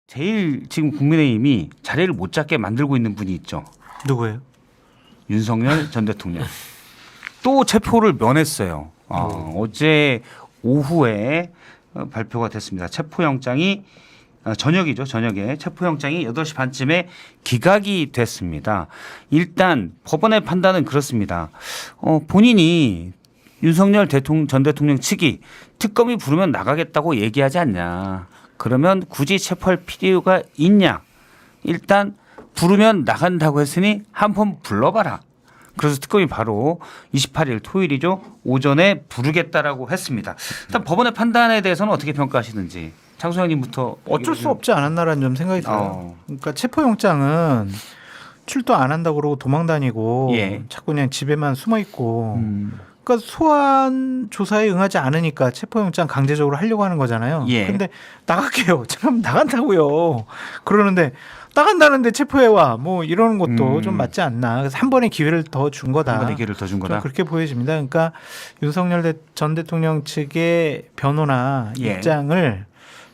제일 지금 국민의힘이 자리를 못 잡게 만들고 있는 분이 있죠. 누구예요? 윤석열 전 대통령. 또 체포를 면했어요. 어제 오후에 발표가 됐습니다. 체포영장이 저녁이죠. 저녁에 체포영장이 8시 반쯤에 기각이 됐습니다. 일단 법원의 판단은 그렇습니다. 본인이 윤석열 전 대통령 측이 특검이 부르면 나가겠다고 얘기하지 않냐. 그러면 굳이 체포할 필요가 있냐. 일단 부르면 나간다고 했으니 한 번 불러봐라. 그래서 특검이 바로 28일 토요일이죠. 오전에 부르겠다라고 했습니다. 일단 법원의 판단에 대해서는 어떻게 평가하시는지. 장소영님부터. 어쩔 수 없지 않았나라는 좀 생각이 들어요. 그러니까 체포영장은 출두 안 한다고 그러고 도망 다니고 예. 자꾸 그냥 집에만 숨어 있고 그러니까 소환 조사에 응하지 않으니까 체포영장 강제적으로 하려고 하는 거잖아요. 예. 근데 나갈게요. 참 나간다고요. 그러는데 나간다는데 체포해와 뭐 이러는 것도 좀 맞지 않나. 그래서 한 번의 기회를 더 준 거다. 한 번의 기회를 더 준 거다. 좀 그렇게 보여집니다. 그러니까 윤석열 전 대통령 측의 변호나 예. 입장을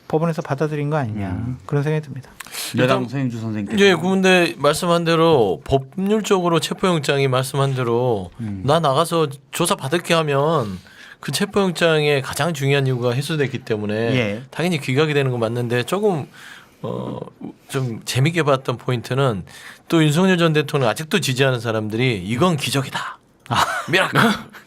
법원에서 받아들인 거 아니냐 그런 생각이 듭니다. 여당 서영주 선생님께서. 예, 그런데 말씀한 대로 법률적으로 체포영장이 말씀한 대로 나 나가서 조사 받을게 하면 그 체포영장의 가장 중요한 이유가 해소됐기 때문에 예. 당연히 기각이 되는 건 맞는데 조금 좀 재밌게 봤던 포인트는 또 윤석열 전 대통령 아직도 지지하는 사람들이 이건 기적이다. 미라클.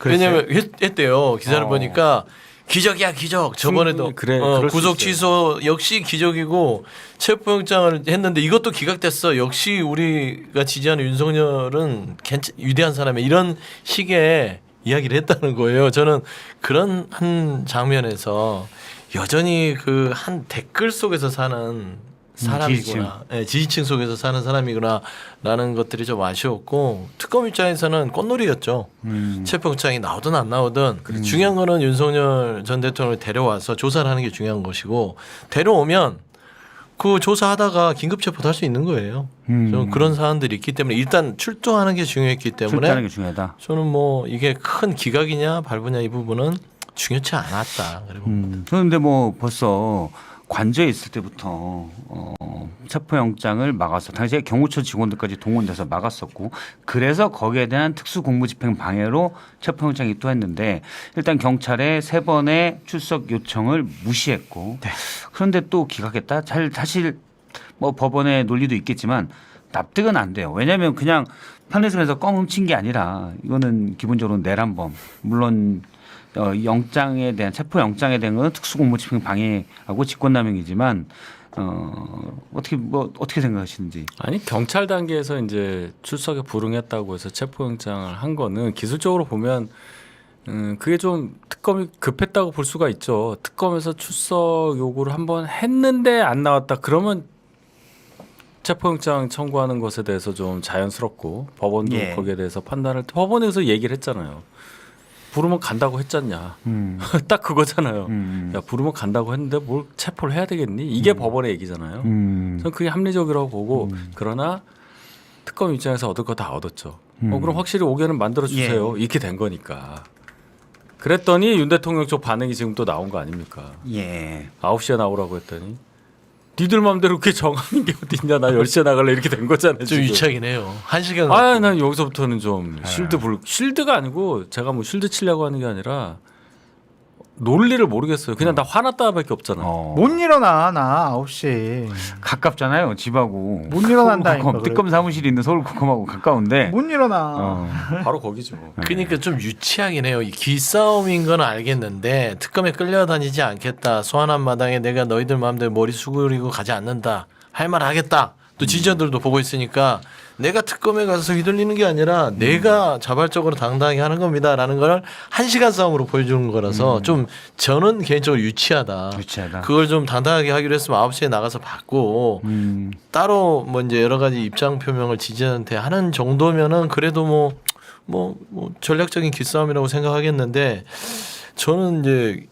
왜냐하면 했대요. 기사를 보니까 기적이야 기적. 저번에도 그래, 구속 취소 역시 기적이고 체포영장을 했는데 이것도 기각됐어. 역시 우리가 지지하는 윤석열은 위대한 사람이야. 이런 식의 이야기를 했다는 거예요. 저는 그런 한 장면에서 여전히 그 한 댓글 속에서 사는 사람이구나. 지지층 속에서 사는 사람이구나라는 것들이 좀 아쉬웠고 특검 입장에서는 꽃놀이였죠. 체포영장이 나오든 안 나오든 중요한 거는 윤석열 전 대통령을 데려와서 조사를 하는 게 중요한 것이고 데려오면 그 조사하다가 긴급 체포도 할 수 있는 거예요. 저는 그런 사안들이 있기 때문에 일단 출두하는 게 중요했기 때문에 출두하는 게 중요하다. 저는 뭐 이게 큰 기각이냐 발부냐 이 부분은 중요치 않았다. 그런데 뭐 벌써 관저에 있을 때부터 체포영장을 막았어. 당시에 경호처 직원들까지 동원돼서 막았었고 그래서 거기에 대한 특수공무집행 방해로 체포영장이 또 했는데 일단 경찰의 3번의 출석 요청을 무시했고 그런데 또 기각했다. 사실 뭐 법원의 논리도 있겠지만 납득은 안 돼요. 왜냐하면 그냥 편의점에서 껌 훔친 게 아니라 이거는 기본적으로 내란범 물론 영장에 대한 체포 영장에 대한 건 특수공무집행 방해하고 직권남용이지만 어떻게 생각하시는지? 아니 경찰 단계에서 이제 출석에 불응했다고 해서 체포영장을 한 거는 기술적으로 보면 그게 좀 특검이 급했다고 볼 수가 있죠. 특검에서 출석 요구를 한번 했는데 안 나왔다. 그러면 체포영장 청구하는 것에 대해서 좀 자연스럽고 법원도 예. 거기에 대해서 판단을 법원에서 얘기를 했잖아요. 부르면 간다고 했잖냐. 딱 그거잖아요. 야 부르면 간다고 했는데 뭘 체포를 해야 되겠니? 이게 법원의 얘기잖아요. 저는 그게 합리적이라고 보고 그러나 특검 입장에서 얻을 거 다 얻었죠. 그럼 확실히 5개는 만들어 주세요. 예. 이렇게 된 거니까. 그랬더니 윤 대통령 쪽 반응이 지금 또 나온 거 아닙니까? 예. 9시에 나오라고 했더니 니들 마음대로 그렇게 정하는 게 어디 있냐. 나 10시에 나갈래 이렇게 된 거잖아요. 좀 지금. 유치하긴 해요. 1시간. 난 여기서부터는 좀 실드가 아니고 제가 뭐 실드 치려고 하는 게 아니라 논리를 모르겠어요. 그냥 나 화났다밖에 없잖아요. 못 일어나 나 9시. 가깝잖아요 집하고. 못 일어난다니까. 특검 사무실이 있는 서울특검하고 가까운데. 못 일어나. 바로 거기죠. 그러니까 좀 유치하긴 해요. 이 기싸움인 건 알겠는데 특검에 끌려다니지 않겠다. 소환한 마당에 내가 너희들 마음대로 머리 수그리고 가지 않는다. 할 말 하겠다. 또 지지자들도 보고 있으니까 내가 특검에 가서 휘둘리는 게 아니라 내가 자발적으로 당당히 하는 겁니다라는 걸 1시간 싸움으로 보여주는 거라서 좀 저는 개인적으로 유치하다. 그걸 좀 당당하게 하기로 했으면 9시에 나가서 받고 따로 뭐 이제 여러 가지 입장 표명을 지지자한테 하는 정도면은 그래도 뭐 전략적인 기싸움이라고 생각하겠는데 저는 이제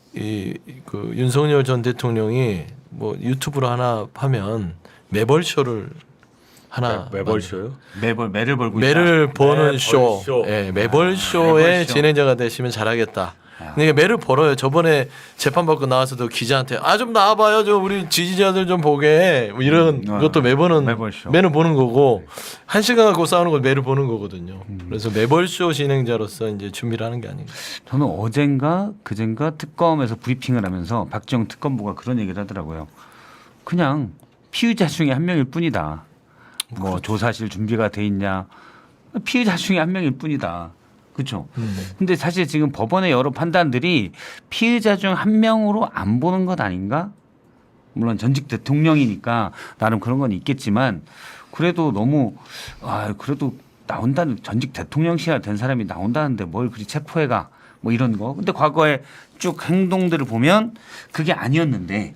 그 윤석열 전 대통령이 뭐 유튜브로 하나 하면 매벌쇼를 하나 매벌쇼요? 매를 벌고 매를 버는 매벌쇼. 쇼. 예, 매벌쇼의 진행자가 되시면 잘하겠다. 그러니까 매를 벌어요. 저번에 재판 받고 나와서도 기자한테 좀 나와봐요. 저 우리 지지자들 좀 보게 뭐 이런 것도 매는 보는 거고 1시간 갖고 싸우는 걸 매를 보는 거거든요. 그래서 매벌쇼 진행자로서 이제 준비를 하는 게 아닌가. 저는 어젠가 그젠가 특검에서 브리핑을 하면서 박지영 특검부가 그런 얘기를 하더라고요. 그냥 피의자 중에 한 명일 뿐이다. 뭐 조사실 준비가 돼 있냐. 피의자 중에 한 명일 뿐이다. 그렇죠. 근데 사실 지금 법원의 여러 판단들이 피의자 중 한 명으로 안 보는 것 아닌가? 물론 전직 대통령이니까 나름 그런 건 있겠지만 그래도 너무 그래도 나온다는 전직 대통령시나 된 사람이 나온다는데 뭘 그리 체포해가 뭐 이런 거. 근데 과거에 쭉 행동들을 보면 그게 아니었는데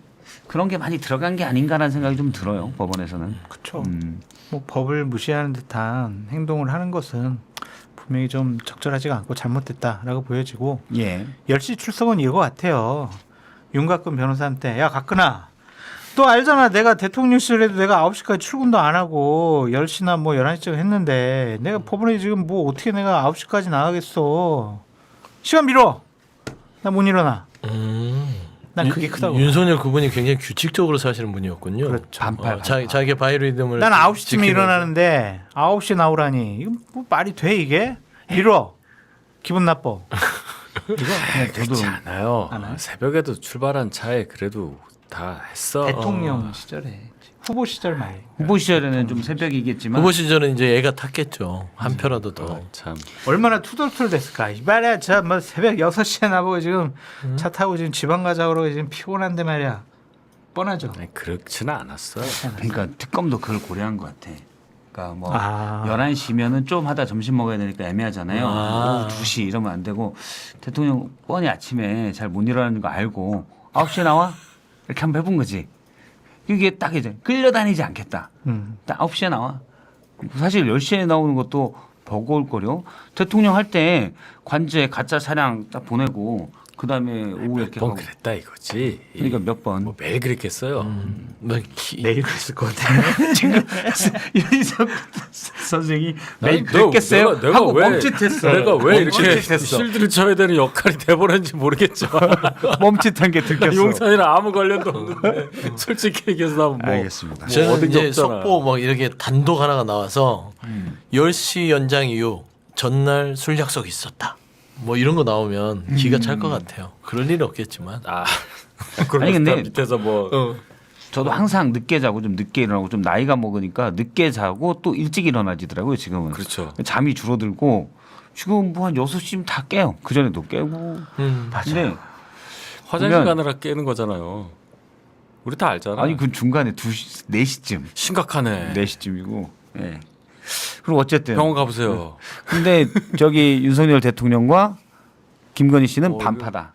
그런 게 많이 들어간 게 아닌가라는 생각이 좀 들어요. 법원에서는. 그렇죠. 뭐 법을 무시하는 듯한 행동을 하는 것은 분명히 좀 적절하지가 않고 잘못됐다라고 보여지고 예. 10시 출석은 이거 같아요. 윤곽근 변호사한테 야 각근아 너 알잖아 내가 대통령실에도 내가 9시까지 출근도 안 하고 10시나 뭐 11시쯤 했는데 내가 법원에 지금 뭐 어떻게 내가 9시까지 나가겠어. 시간 미뤄. 나 못 일어나. 난 그게 크다고. 윤석열 그분이 굉장히 규칙적으로 사시는 분이었군요. 그렇죠. 반팔. 자기 바이오리듬을 난 9시쯤에 지키면서. 일어나는데 9시에 나오라니 이거 뭐 말이 돼 이게? 미뤄. 기분 나빠. 이거 그냥 저도 그렇지 않아요. 않아요? 새벽에도 출발한 차에 그래도 다 했어. 대통령 시절에 후보 시절 말이에요. 후보 시절에는 좀 새벽이겠지만 후보 시절은 이제 애가 탔겠죠. 한 표라도 더. 참. 얼마나 투덜투덜 됐을까. 이말이야 저 뭐 새벽 6시에 나보고 지금 차 타고 지금 지방 가자고 그러고 지금 피곤한데 말이야. 뻔하죠. 아니, 그렇지는 않았어요. 그러니까 특검도 그걸 고려한 것 같아. 그러니까 뭐 아. 11시면은 좀 하다 점심 먹어야 되니까 애매하잖아요. 오후 2시 이러면 안 되고 대통령 뻔히 아침에 잘 못 일어나는 거 알고 9시에 나와? 이렇게 한번 해본 거지. 이게 딱 이제 끌려다니지 않겠다. 딱 9시에 나와. 사실 10시에 나오는 것도 버거울 거려. 대통령 할 때 관저에 가짜 차량 딱 보내고 그다음에 오후에 이렇게 몇 번 하고. 그랬다 이거지. 그러니까 몇 번. 뭐 매일 그랬겠어요. 내일 그랬을 것 같아요. 지금 윤희석 선생이 매일 너- 그랬겠어요? 내가 하고 왜 멈칫했어. 내가 왜 이렇게 멈칫했어. 실드를 쳐야 되는 역할이 돼버렸는지 모르겠지만 멈칫한 게 들켰어. 용산이랑 아무 관련도 없는데 솔직히 얘기해서 나뭐 알겠습니다. 저는 어딘지 이제 없잖아. 속보 막 이렇게 단독 하나가 나와서 10시 연장 이후 전날 술 약속이 있었다. 뭐 이런 거 나오면 기가 찰 것 같아요. 그럴 일은 없겠지만. 아니, 근데 밑에서 뭐 저도 항상 늦게 자고 좀 늦게 일어나고 좀 나이가 먹으니까 늦게 자고 또 일찍 일어나지더라고요 지금은. 그렇죠. 잠이 줄어들고 지금 뭐 한 6시면 다 깨요. 그전에도 깨고. 근데 화장실 보면- 가느라 깨는 거잖아요. 우리 다 알잖아. 아니 그 중간에 2시, 4시쯤. 심각하네. 4시쯤이고. 예. 그리고 어쨌든 병원 가보세요. 근데 저기 윤석열 대통령과 김건희 씨는 이거- 반파다.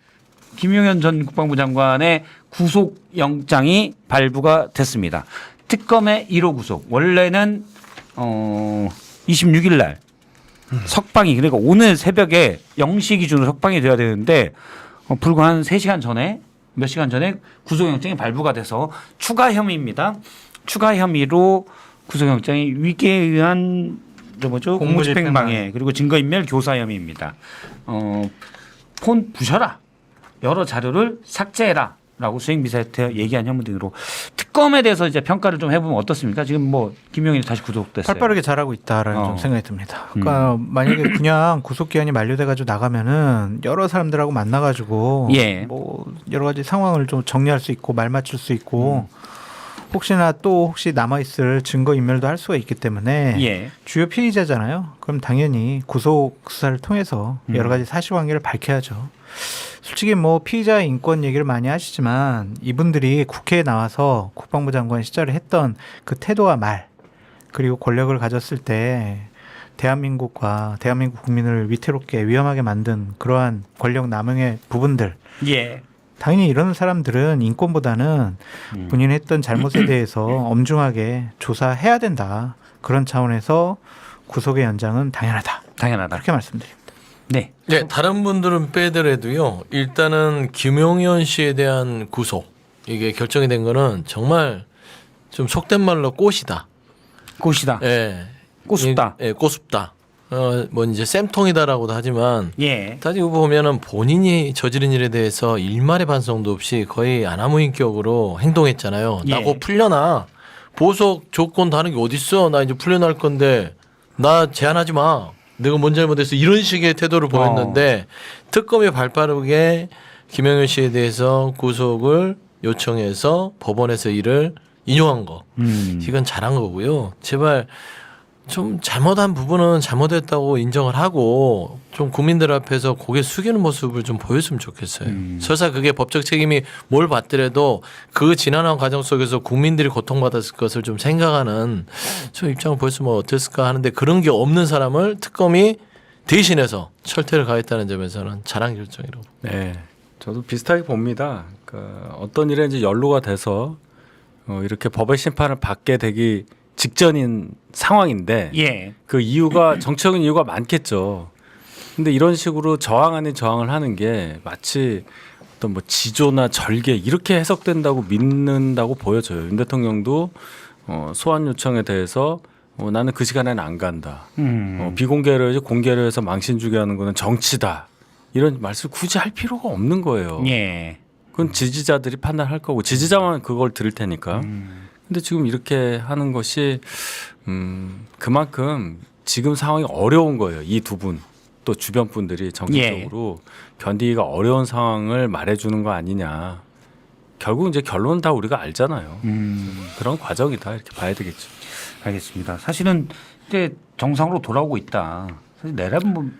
김용현 전 국방부 장관의 구속영장이 발부가 됐습니다. 특검의 1호 구속. 원래는 26일 날 석방이 그러니까 오늘 새벽에 0시 기준으로 석방이 돼야 되는데 불과 한 3시간 전에 몇 시간 전에 구속영장이 발부가 돼서 추가 혐의입니다. 추가 혐의로 구속영장이 위계에 의한 공무집행 방해 그리고 증거인멸 교사 혐의입니다. 폰 부셔라. 여러 자료를 삭제해라라고 수행비서한테 얘기한 혐의 등으로 특검에 대해서 이제 평가를 좀 해보면 어떻습니까? 지금 뭐 김용현이 다시 구속됐어요. 팔빠르게 잘하고 있다라는 좀 생각이 듭니다. 그러니까 만약에 그냥 구속 기한이 만료돼가지고 나가면은 여러 사람들하고 만나가지고 예. 뭐 여러 가지 상황을 좀 정리할 수 있고 말 맞출 수 있고 혹시나 또 혹시 남아 있을 증거 인멸도 할 수가 있기 때문에 예. 주요 피의자잖아요. 그럼 당연히 구속 수사를 통해서 여러 가지 사실관계를 밝혀야죠. 솔직히 뭐 피의자 인권 얘기를 많이 하시지만 이분들이 국회에 나와서 국방부 장관 시절에 했던 그 태도와 말 그리고 권력을 가졌을 때 대한민국과 대한민국 국민을 위태롭게 위험하게 만든 그러한 권력 남용의 부분들 예. 당연히 이런 사람들은 인권보다는 본인이 했던 잘못에 대해서 엄중하게 조사해야 된다. 그런 차원에서 구속의 연장은 당연하다. 당연하다. 그렇게 말씀드립니다. 네. 네, 다른 분들은 빼더라도요. 일단은 김용현 씨에 대한 구속 이게 결정이 된 거는 정말 좀 속된 말로 꽃이다. 꽃이다. 예. 꼬숩다. 예, 꼬숩다. 뭐 이제 쌤통이다라고도 하지만 예. 따지고 보면은 본인이 저지른 일에 대해서 일말의 반성도 없이 거의 아나무인격으로 행동했잖아요. 예. 나고 풀려나 보석 조건 다른 게 어딨어? 나 이제 풀려날 건데 나 제한하지 마. 내가 뭔 잘못했어? 이런 식의 태도를 보였는데 특검이 발빠르게 김영현 씨에 대해서 구속을 요청해서 법원에서 이를 인용한 거. 이건 잘한 거고요. 제발 좀 잘못한 부분은 잘못했다고 인정을 하고 좀 국민들 앞에서 고개 숙이는 모습을 좀 보였으면 좋겠어요. 설사 그게 법적 책임이 뭘 받더라도 그 지난한 과정 속에서 국민들이 고통받았을 것을 좀 생각하는 좀 입장을 보였으면 어땠을까 하는데 그런 게 없는 사람을 특검이 대신해서 철퇴를 가했다는 점에서는 잘한 결정이라고. 네, 저도 비슷하게 봅니다. 그러니까 어떤 일에 이제 연루가 돼서 이렇게 법의 심판을 받게 되기 직전인 상황인데 예. 그 이유가 정치적인 이유가 많겠죠. 근데 이런 식으로 저항 아닌 저항을 하는 게 마치 어떤 뭐 지조나 절개 이렇게 해석된다고 믿는다고 보여져요. 윤 대통령도 소환 요청에 대해서 나는 그 시간에는 안 간다. 비공개를 해서 공개를 해서 망신 주게 하는 거는 정치다. 이런 말씀 굳이 할 필요가 없는 거예요. 예. 그건 지지자들이 판단할 거고 지지자만 그걸 들을 테니까. 근데 지금 이렇게 하는 것이 그만큼 지금 상황이 어려운 거예요. 이 두 분 또 주변 분들이 정치적으로 견디기가 어려운 상황을 말해주는 거 아니냐. 결국 이제 결론은 다 우리가 알잖아요. 그런 과정이다 이렇게 봐야 되겠죠. 알겠습니다. 사실은 이제 정상으로 돌아오고 있다. 사실 내란을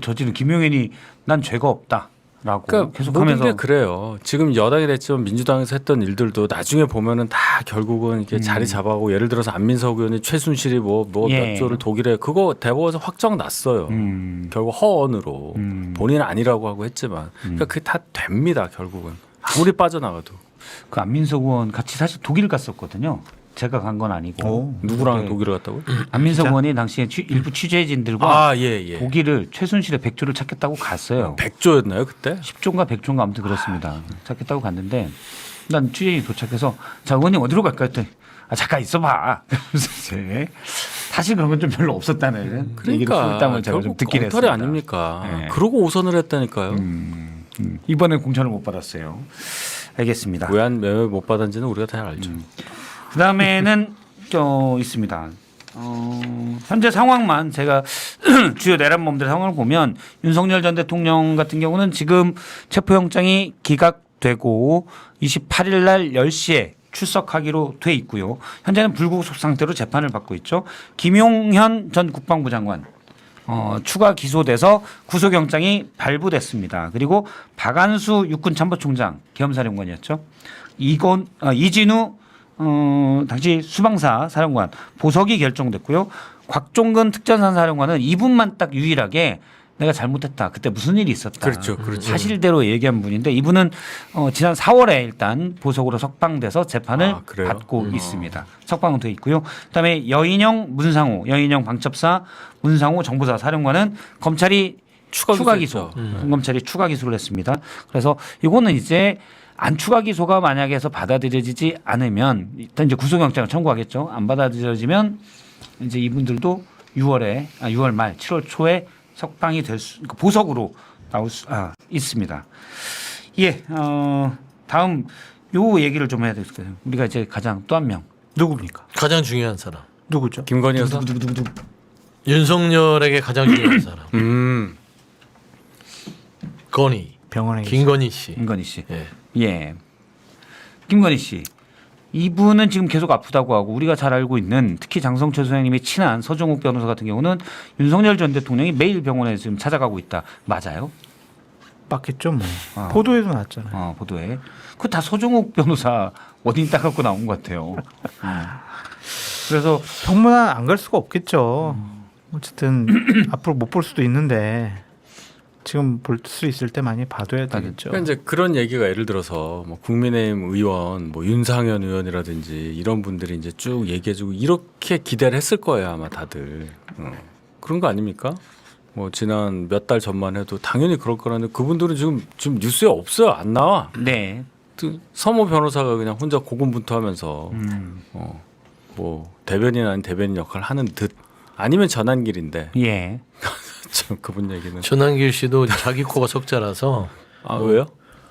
저지른 김용현이 난 죄가 없다라고 그러니까 계속하면서 모든 게 그래요. 지금 여당이 됐지만 민주당에서 했던 일들도 나중에 보면은 다 결국은 이렇게 자리 잡아가고 예를 들어서 안민석 의원이 최순실이 뭐 몇 예. 조를 독일에 그거 대법원에서 확정 났어요. 결국 허언으로 본인은 아니라고 하고 했지만 그러니까 그게 다 됩니다. 결국은 아무리 빠져나가도 그 안민석 의원 같이 사실 독일 갔었거든요. 제가 간 건 아니고 누구랑 네. 독일을 갔다고요? 안민석 의원이 당시에 일부 취재진들과 아, 예. 독일을 최순실의 백조를 찾겠다고 갔어요. 백조였나요 그때? 10조인가 100조인가 아무튼 그렇습니다. 찾겠다고 갔는데 난 취재진이 도착해서 자 의원님 어디로 갈까 했더니 잠깐 있어봐. 그래서 이제 사실 그런 건 좀 별로 없었다는 얘기를 후일담을 제가 좀 결국 듣긴 검찰이 했습니다. 아닙니까? 네. 그러고 오선을 했다니까요. 이번엔 공천을 못 받았어요. 알겠습니다. 왜 못 받았는지는 우리가 다 알죠. 그 다음에는 있습니다. 현재 상황만 제가 주요 내란범들 상황을 보면 윤석열 전 대통령 같은 경우는 지금 체포영장이 기각되고 28일 날 10시에 출석하기로 돼 있고요. 현재는 불구속 상태로 재판을 받고 있죠. 김용현 전 국방부 장관 추가 기소돼서 구속영장이 발부됐습니다. 그리고 박안수 육군참모총장 계엄사령관이었죠. 이진우 당시 수방사 사령관 보석이 결정됐고요. 곽종근 특전사 사령관은 이분만 딱 유일하게 내가 잘못했다. 그때 무슨 일이 있었다. 그렇죠. 사실대로 얘기한 분인데 이분은 지난 4월에 일단 보석으로 석방돼서 재판을 그래요? 받고 있습니다. 석방은 돼 있고요. 그다음에 여인영 방첩사 문상호 정보사 사령관은 검찰이 추가 기소, 검찰이 추가 기소를 했습니다. 그래서 이거는 이제 안 추가 기소가 만약에 해서 받아들여지지 않으면 일단 이제 구속영장을 청구하겠죠. 안 받아들여지면 이제 이분들도 6월 말 7월 초에 석방이 될 보석으로 나올 수 있습니다. 예, 다음 요 얘기를 좀 해야 될 것 같아요. 우리가 이제 가장 또 한 명 누굽니까? 가장 중요한 사람. 누구죠? 김건희 여사. 윤석열에게 가장 중요한 사람. 건희. 병원에 김건희 씨. 김건희 씨. 예. 예. 김건희 씨. 이분은 지금 계속 아프다고 하고 우리가 잘 알고 있는 특히 장성철 소장님이 친한 서종욱 변호사 같은 경우는 윤석열 전 대통령이 매일 병원에 지금 찾아가고 있다. 맞아요? 맞겠죠 뭐. 보도에도 나왔잖아요. 보도에. 그거 다 서종욱 변호사 원인 따갖고 나온 것 같아요. 그래서 병문안 안 갈 수가 없겠죠. 어쨌든 앞으로 못 볼 수도 있는데 지금 볼 수 있을 때 많이 봐둬야 되겠죠. 그러니까 이제 그런 얘기가 예를 들어서 뭐 국민의힘 의원, 뭐 윤상현 의원이라든지 이런 분들이 이제 쭉 얘기해주고 이렇게 기대를 했을 거예요 아마 다들. 그런 거 아닙니까? 뭐 지난 몇 달 전만 해도 당연히 그럴 거라는데 그분들은 지금 뉴스에 없어요. 안 나와. 네. 서모 변호사가 그냥 혼자 고군분투하면서 뭐 대변인 아닌 대변인 역할을 하는 듯 아니면 전환길인데 예. 참 그분 얘기는 전환길 씨도 자기 코가 석자라서 아 왜요?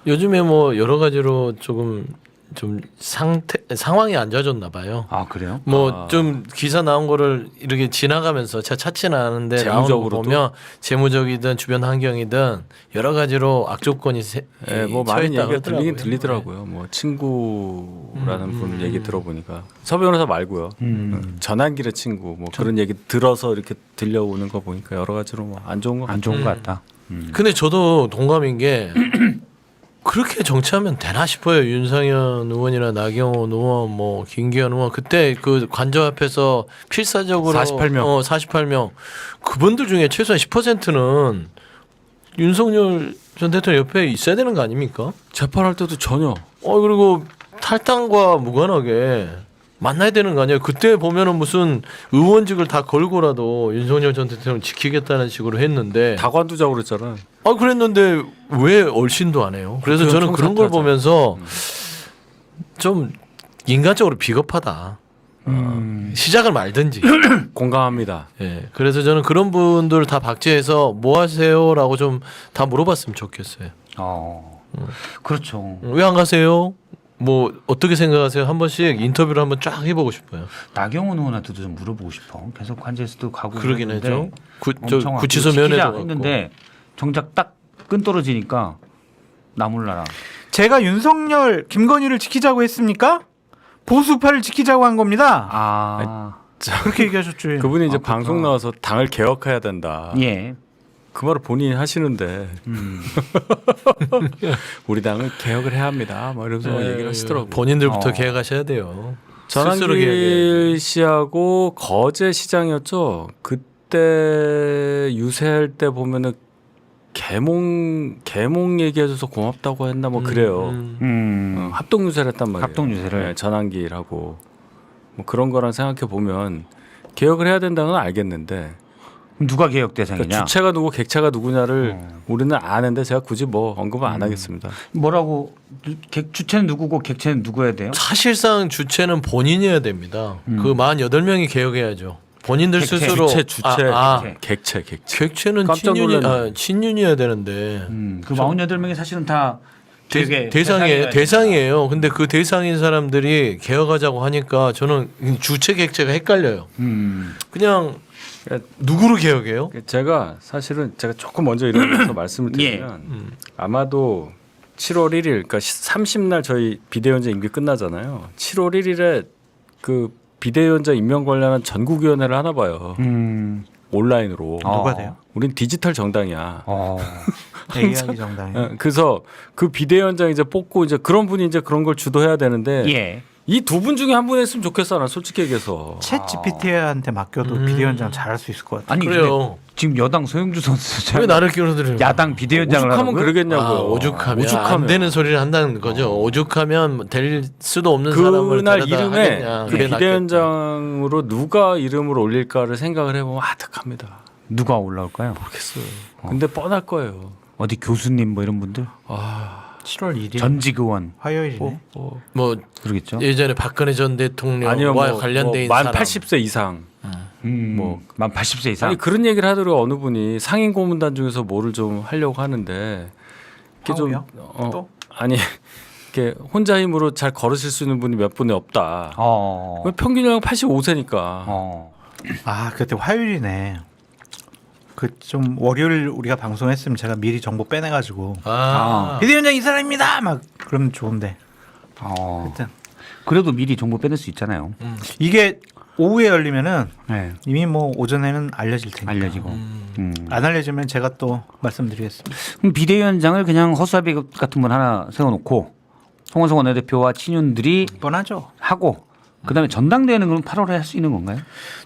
요즘에 뭐 여러 가지로 조금 좀 상황이 안 좋아졌나 봐요. 아 그래요? 뭐 좀 기사 나온 거를 이렇게 지나가면서 제가 찾지는 않은데 나오는 거 재무적으로도? 보면 재무적이든 주변 환경이든 여러 가지로 악조건이 예, 뭐 많은 처했다고 얘기가 들리긴 하더라고요. 들리더라고요. 뭐 친구라는 분 얘기 들어보니까 서 변호사 말고요. 전환길의 친구 뭐 그런 얘기 들어서 이렇게 들려오는 거 보니까 여러 가지로 뭐 안 좋은 거 안 좋은 것 같다. 근데 저도 동감인 게 그렇게 정치하면 되나 싶어요. 윤상현 의원이나 나경원 의원, 뭐 김기현 의원 그때 그 관저 앞에서 필사적으로 48명. 48명 그분들 중에 최소한 10%는 윤석열 전 대통령 옆에 있어야 되는 거 아닙니까? 재판할 때도 전혀 그리고 탈당과 무관하게 만나야 되는 거 아니에요? 그때 보면은 무슨 의원직을 다 걸고라도 윤석열 전 대통령 지키겠다는 식으로 했는데 다 관두자고 그랬잖아요. 그랬는데 왜 얼씬도 안 해요? 그래서 그냥 저는 그런 걸 청사타죠. 보면서 좀 인간적으로 비겁하다. 시작을 말든지. 공감합니다. 예. 그래서 저는 그런 분들 다 박제해서 뭐 하세요라고 좀 다 물어봤으면 좋겠어요. 그렇죠. 왜 안 가세요? 뭐 어떻게 생각하세요? 한 번씩 인터뷰를 한번 쫙 해보고 싶어요. 나경원 의원한테도 좀 물어보고 싶어. 계속 관제에서도 가고 그러긴 그랬는데 했죠. 엄청 구치소 지키자 면회도 했는데 정작 딱 끈 떨어지니까 나몰라라. 제가 윤석열, 김건희를 지키자고 했습니까? 보수파를 지키자고 한 겁니다. 그렇게 얘기하셨죠. 그분이 이제 그렇구나. 방송 나와서 당을 개혁해야 된다. 예. 그 말을 본인이 하시는데 우리 당을 개혁을 해야 합니다. 뭐 이러면서 얘기를 하시더라고요. 본인들부터 계획하셔야 돼요. 스스로 전환길 계획해야지. 씨하고 거제 시장이었죠. 그때 유세할 때 보면은 개몽 얘기해줘서 고맙다고 했나 뭐 그래요. 합동 유세를 했단 말이에요. 합동 유세를. 네, 전환길하고 뭐 그런 거랑 생각해 보면 개혁을 해야 된다는 건 알겠는데 그럼 누가 개혁 대상이냐? 그러니까 주체가 누구 객체가 누구냐를 우리는 아는데 제가 굳이 뭐 언급은 안 하겠습니다. 뭐라고 주체는 누구고 객체는 누구야 돼요? 사실상 주체는 본인이어야 됩니다. 그 48명이 개혁해야죠. 본인들 객체, 스스로 주체 객체. 객체는 깜짝 놀랐네. 친윤이어야 되는데 그 48명이 사실은 다 개혁의 대상이에요. 근데 그 대상인 사람들이 개혁하자고 하니까 저는 주체 객체가 헷갈려요. 그냥 누구로 개혁해요? 제가 사실은 제가 조금 먼저 일어나서 말씀을 드리면 아마도 7월 1일 그러니까 30날 저희 비대위원장 임기 끝나잖아요. 7월 1일에 그 비대위원장 임명 관련한 전국위원회를 하나 봐요. 온라인으로. 누가 돼요? 우린 디지털 정당이야. AI기 정당이. 그래서 그 비대위원장 이제 뽑고 이제 그런 분이 이제 그런 걸 주도해야 되는데 예. 이 두 분 중에 한 분 했으면 좋겠어. 나 솔직히 얘기해서. 챗 GPT한테 맡겨도 비대위원장 잘할 수 있을 것 같아요. 아니 그래요. 근데 지금 여당 소영주 선수 왜 나를 끼어들어요? 야당 비대위원장을 오죽하면 하라고요? 그러겠냐고요. 오죽하면 안 되는 소리를 한다는 거죠. 오죽하면 될 수도 없는 사람을 그날 데려다 이름에 하겠냐. 그 그게 낫겠다. 비대위원장으로 누가 이름을 올릴까를 생각을 해보면 아득합니다. 누가 올라올까요? 모르겠어요. 근데 뻔할 거예요. 어디 교수님 뭐 이런 분들? 7월 1일 전직 의원 화요일이네. 뭐 그러겠죠? 예전에 박근혜 전 대통령과 아니면 뭐, 관련된 만 사람. 80세 이상. 뭐 만 80세 이상. 아니 그런 얘기를 하더라고 어느 분이 상임 고문단 중에서 뭐를 좀 하려고 하는데 이게 좀 황우영? 또? 아니 이렇게 혼자 힘으로 잘 걸으실 수 있는 분이 몇 분이 없다. 어. 평균 연령 85세니까. 아 그때 화요일이네. 그 좀 월요일 우리가 방송했으면 제가 미리 정보 빼내가지고 비대위원장 이 사람입니다. 막 그러면 좋은데. 하여튼 그래도 미리 정보 빼낼 수 있잖아요. 이게 오후에 열리면은 네. 이미 뭐 오전에는 알려질 테니까. 알려지고. 안 알려지면 제가 또 말씀드리겠습니다. 그럼 비대위원장을 그냥 허수아비 같은 분 하나 세워놓고 송원석 원내대표와 친윤들이 뻔하죠. 하고 그다음에 전당대회는 그럼 8월에 할 수 있는 건가요?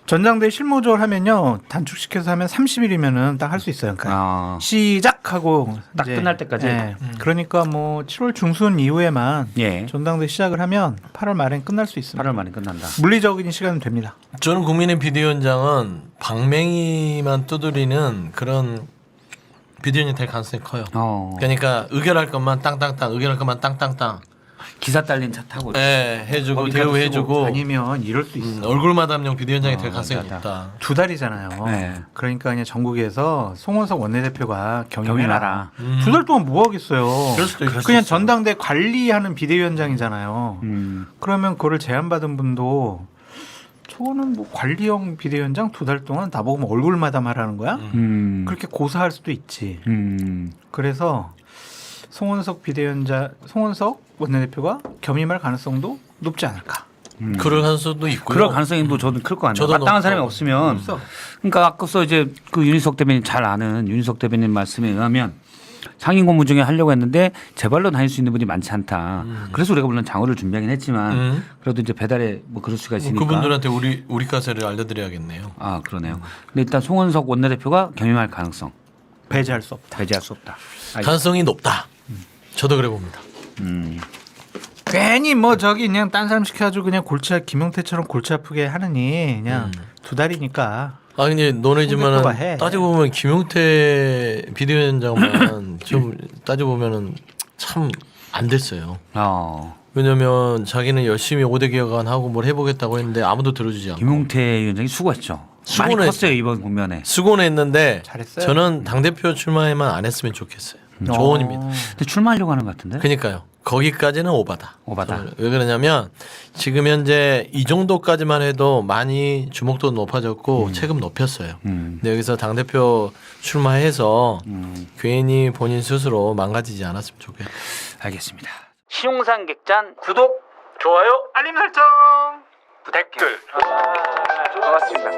전당대회 실무적으로 하면요 단축시켜서 하면 30일이면은 딱 할 수 있어요. 그러니까 시작하고 딱 이제, 끝날 때까지? 예. 그러니까 뭐 7월 중순 이후에만 예. 전당대회 시작을 하면 8월 말엔 끝날 수 있습니다. 8월 만에 끝난다. 물리적인 시간은 됩니다. 저는 국민의 비대위원장은 방맹이만 두드리는 그런 비대위원장이 될 가능성이 커요. 그러니까 의결할 것만 땅땅땅, 의결할 것만 땅땅땅. 기사 딸린 차 타고. 예, 해주고 거기까지 쓰고 대우해주고 아니면 이럴 수 있어. 얼굴 마담용 비대위원장이 될 가능성이 맞아. 있다. 2달이잖아요. 네. 그러니까 그냥 전국에서 송원석 원내대표가 겸임하라. 경임해라. 2달 동안 뭐 하겠어요. 그럴 수도 있고. 그냥 전당대 관리하는 비대위원장이잖아요. 그러면 그거를 제안받은 분도 저거는 뭐 관리형 비대위원장 2달 동안 나보고 얼굴 마담하라는 거야? 그렇게 고사할 수도 있지. 그래서 송원석 원내대표가 겸임할 가능성도 높지 않을까. 그럴 가능성도 있고요. 그럴 가능성도 저는 클 것 같네요. 저도 마땅한 높고. 사람이 없으면. 그러니까 아까서 이제 그 윤희석 대변인 잘 아는 윤희석 대변인 말씀에 의하면 상임 고문 중에 하려고 했는데 제발로 다닐 수 있는 분이 많지 않다. 그래서 우리가 물론 장어를 준비하긴 했지만 그래도 이제 배달에 뭐 그럴 수가 있으니까. 그분들한테 우리 가세를 알려드려야겠네요. 아 그러네요. 근데 일단 송원석 원내대표가 겸임할 가능성 배제할 수 없다. 배제할 수 없다. 가능성이 높다. 저도 그래 봅니다. 괜히 뭐 저기 그냥 딴 사람 시켜가지고 그냥 김용태처럼 골치 아프게 하느니 그냥 2달이니까. 아 근데 홍 대표가 너네지만은 해. 따지고 보면 김용태 비대위원장만 좀 따지고 보면은 참 안 됐어요. 왜냐면 자기는 열심히 5대 개혁안 하고 뭘 해보겠다고 했는데 아무도 들어주지 않고 김용태 위원장이 수고했죠. 많이 수고는 컸어요 이번 국면에. 수고는 했는데 잘했어요. 저는 당대표 출마에만 안 했으면 좋겠어요. 조언입니다. 근데 출마하려고 하는 것 같은데. 그러니까요. 거기까지는 오바다. 오바다. 저는 왜 그러냐면 지금 현재 이 정도까지만 해도 많이 주목도 높아졌고 체급 높였어요. 근데 여기서 당대표 출마해서 괜히 본인 스스로 망가지지 않았으면 좋겠어요. 알겠습니다. 신용상 객잔 구독, 좋아요. 알림 설정. 댓글. 고맙습니다.